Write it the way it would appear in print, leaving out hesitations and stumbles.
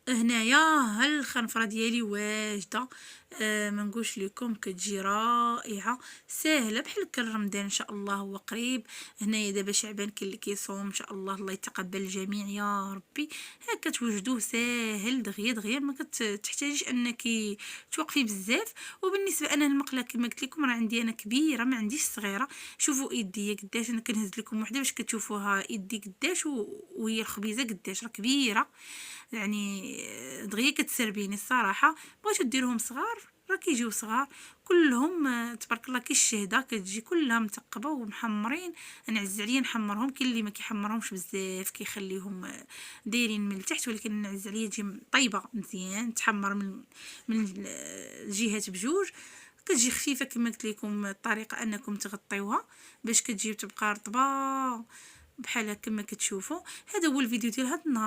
هنايا الخنفره ديالي واجده. ما نقولش لكم كتجي رائعه ساهله بحال رمضان ان شاء الله هو قريب. هنايا دابا شعبان كاين اللي كيصوم ان شاء الله، الله يتقبل الجميع يا ربي. هكا توجدوه ساهل دغيا دغيا، ما كتحتاجيش انك توقفي بزاف. وبالنسبه انا المقله كما قلت لكم راه عندي انا كبيره ما عنديش صغيره. شوفوا يدي قداش، انا كنهز لكم وحده باش كتشوفوها يدي قداش وهي الخبيزه قداش راه كبيره يعني. دغيا كتسربيني الصراحه. بغيتو ديرهم صغار راه كيجيو صغار كلهم. تبارك الله كي الشهده كتجي كلها مثقبه ومحمرين. انا عز عليا نحمرهم، كاين اللي ما كيحمرهمش بزاف كيخليهم دايرين من التحت، ولكن انا عز عليا تجي طيبه مزيان تحمر من الجهات بجوج. كتجي خفيفه كما قلت لكم. الطريقه انكم تغطيوها باش كتجي تبقى رطبه بحال كما كتشوفوا. هذا هو الفيديو ديال هذا النهار.